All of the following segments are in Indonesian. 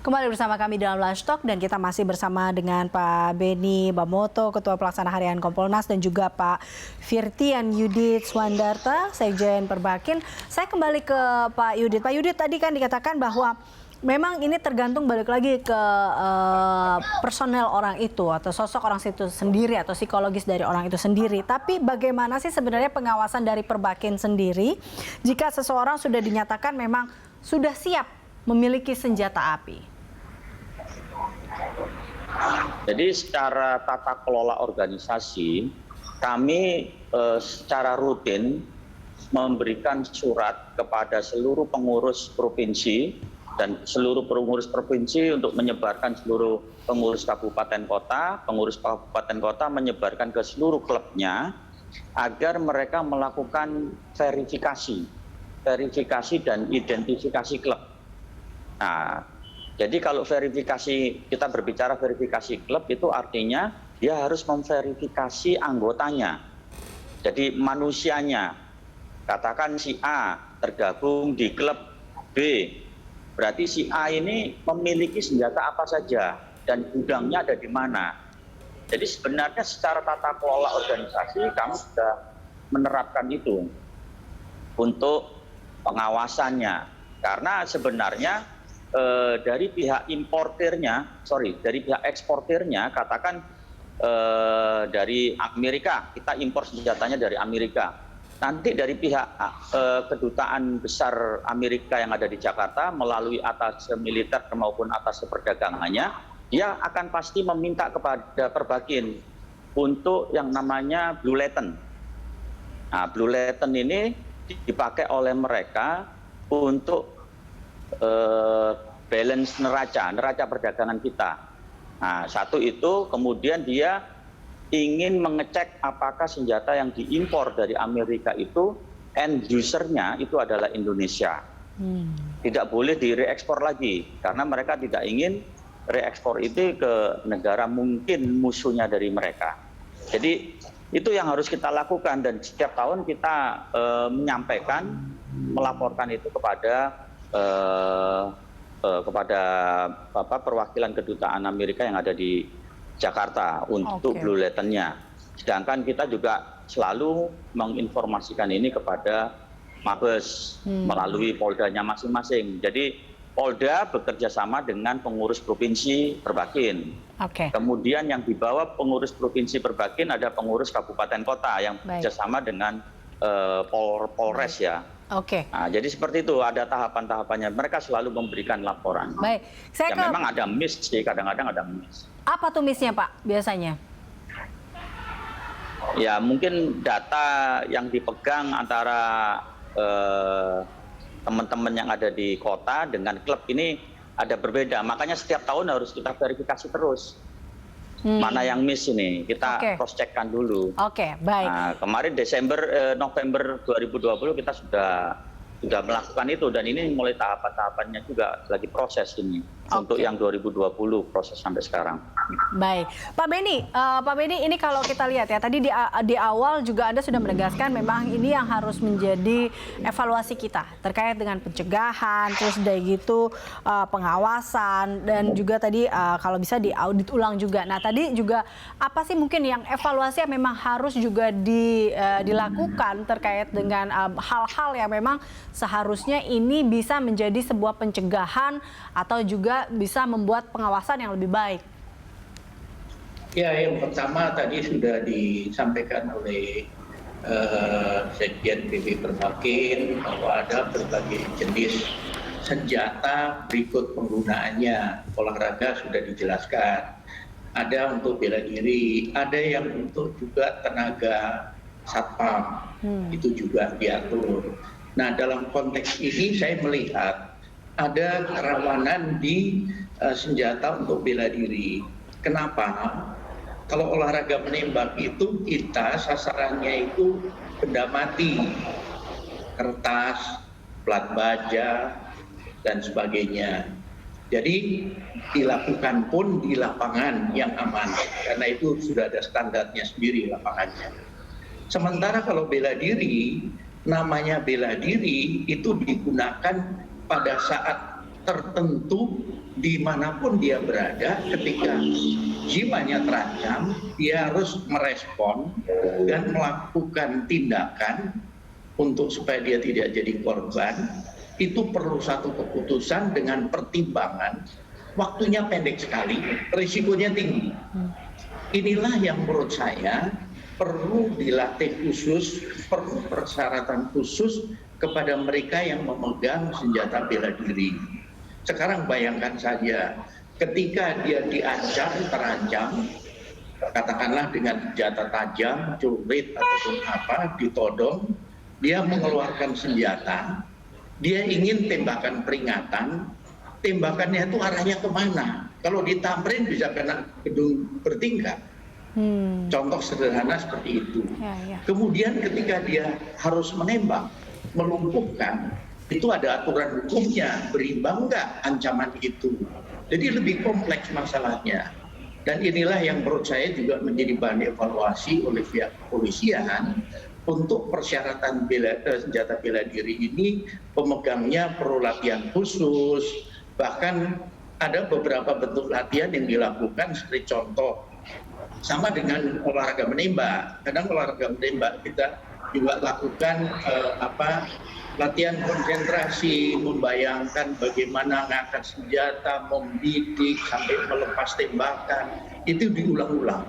Kembali bersama kami dalam Lunch Talk dan kita masih bersama dengan Pak Beni Bamoto, Ketua Pelaksana Harian Kompolnas, dan juga Pak Firtian Yudit Swandarta, Sekjen Perbakin. Saya kembali ke Pak Yudit. Pak Yudit, tadi kan dikatakan bahwa memang ini tergantung balik lagi ke personel orang itu atau sosok orang itu sendiri atau psikologis dari orang itu sendiri. Tapi bagaimana sih sebenarnya pengawasan dari Perbakin sendiri jika seseorang sudah dinyatakan memang sudah siap memiliki senjata api? Jadi secara tata kelola organisasi, kami secara rutin memberikan surat kepada seluruh pengurus provinsi dan seluruh pengurus provinsi untuk menyebarkan seluruh pengurus kabupaten kota menyebarkan ke seluruh klubnya agar mereka melakukan verifikasi dan identifikasi klub. Nah, jadi kalau verifikasi, kita berbicara verifikasi klub itu artinya dia harus memverifikasi anggotanya. Jadi manusianya, katakan si A tergabung di klub B, berarti si A ini memiliki senjata apa saja dan gudangnya ada di mana. Jadi sebenarnya secara tata kelola organisasi kami sudah menerapkan itu untuk pengawasannya. Karena sebenarnya dari pihak dari pihak eksportirnya, katakan dari Amerika, kita impor senjatanya dari Amerika. Nanti dari pihak kedutaan besar Amerika yang ada di Jakarta melalui atas militer maupun atas perdagangannya, dia akan pasti meminta kepada Perbakin untuk yang namanya Blue Laten. Nah, Blue Laten ini dipakai oleh mereka untuk balance neraca perdagangan kita. Nah, satu itu, kemudian dia ingin mengecek apakah senjata yang diimpor dari Amerika itu end usernya itu adalah Indonesia. Tidak boleh direekspor lagi karena mereka tidak ingin reekspor itu ke negara mungkin musuhnya dari mereka. Jadi itu yang harus kita lakukan dan setiap tahun kita melaporkan itu kepada perwakilan kedutaan Amerika yang ada di Jakarta untuk Blue Laten-nya. Sedangkan kita juga selalu menginformasikan ini kepada Mabes melalui Poldanya masing-masing. Jadi Polda bekerja sama dengan pengurus provinsi Perbakin. Kemudian yang di bawah pengurus provinsi Perbakin ada pengurus kabupaten kota yang bekerja sama dengan Polres ya. Nah, jadi seperti itu, ada tahapan-tahapannya. Mereka selalu memberikan laporan. Baik, memang ada miss sih, kadang-kadang ada miss. Apa tuh missnya Pak biasanya? Ya mungkin data yang dipegang antara teman-teman yang ada di kota dengan klub ini ada berbeda. Makanya setiap tahun harus kita verifikasi terus. Mana yang miss ini, kita cross-check-kan dulu. Baik. Nah, kemarin November 2020 kita sudah melakukan itu dan ini mulai tahapan-tahapannya juga lagi proses ini untuk yang 2020 proses sampai sekarang. Baik, Pak Beni, ini kalau kita lihat ya tadi di awal juga Anda sudah menegaskan memang ini yang harus menjadi evaluasi kita terkait dengan pencegahan, terus dari gitu pengawasan dan juga tadi kalau bisa diaudit ulang juga. Nah tadi juga apa sih mungkin yang evaluasi yang memang harus juga dilakukan terkait dengan hal-hal yang memang seharusnya ini bisa menjadi sebuah pencegahan atau juga bisa membuat pengawasan yang lebih baik? Ya, yang pertama tadi sudah disampaikan oleh Sekjen PB Perbakin bahwa ada berbagai jenis senjata berikut penggunaannya. Olahraga sudah dijelaskan. Ada untuk bela diri, ada yang untuk juga tenaga satpam, itu juga diatur. Nah, dalam konteks ini saya melihat ada kerawanan di senjata untuk bela diri. Kenapa? Kalau olahraga menembak itu kita sasarannya itu benda mati, kertas, plat baja, dan sebagainya. Jadi dilakukan pun di lapangan yang aman, karena itu sudah ada standarnya sendiri lapangannya. Sementara kalau bela diri, namanya bela diri itu digunakan pada saat tertentu dimanapun dia berada, ketika jiwanya terancam, dia harus merespon dan melakukan tindakan untuk supaya dia tidak jadi korban. Itu perlu satu keputusan dengan pertimbangan, waktunya pendek sekali, risikonya tinggi. Inilah yang menurut saya perlu dilatih khusus, perlu persyaratan khusus kepada mereka yang memegang senjata bela diri. Sekarang bayangkan saja, ketika dia diancam, terancam, katakanlah dengan senjata tajam, celurit ataupun apa, ditodong, dia mengeluarkan senjata, dia ingin tembakan peringatan, tembakannya itu arahnya kemana? Kalau ditamrin bisa kena gedung bertingkat. Contoh sederhana seperti itu. Kemudian ketika dia harus menembak, melumpuhkan, itu ada aturan hukumnya, berimbang nggak ancaman itu. Jadi lebih kompleks masalahnya. Dan inilah yang menurut saya juga menjadi bahan evaluasi oleh pihak kepolisian untuk persyaratan senjata bela diri ini, pemegangnya perlu latihan khusus, bahkan ada beberapa bentuk latihan yang dilakukan seperti contoh sama dengan olahraga menembak. Kadang olahraga menembak kita juga lakukan latihan konsentrasi, membayangkan bagaimana mengangkat senjata, membidik sampai melepas tembakan, itu diulang-ulang.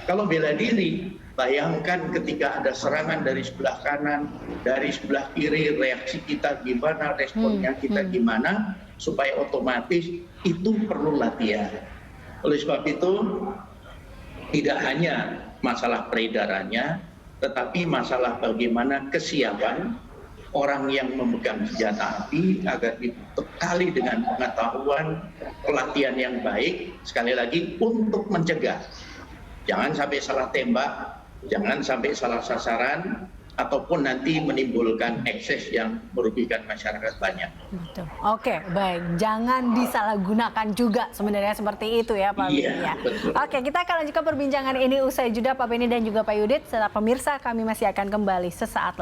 Kalau bela diri, bayangkan ketika ada serangan dari sebelah kanan, dari sebelah kiri, reaksi kita gimana, responnya kita gimana, supaya otomatis itu perlu latihan. Oleh sebab itu, tidak hanya masalah peredarannya, tetapi masalah bagaimana kesiapan orang yang memegang senjata api agar dibekali dengan pengetahuan, pelatihan yang baik, sekali lagi untuk mencegah. Jangan sampai salah tembak, jangan sampai salah sasaran, ataupun nanti menimbulkan ekses yang merugikan masyarakat banyak. Betul. Oke, baik. Jangan disalahgunakan juga sebenarnya seperti itu ya Pak Beni. Iya, betul. Oke, kita akan lanjutkan perbincangan ini usai jeda Pak Beni dan juga Pak Yudit. Serta pemirsa kami masih akan kembali sesaat lagi.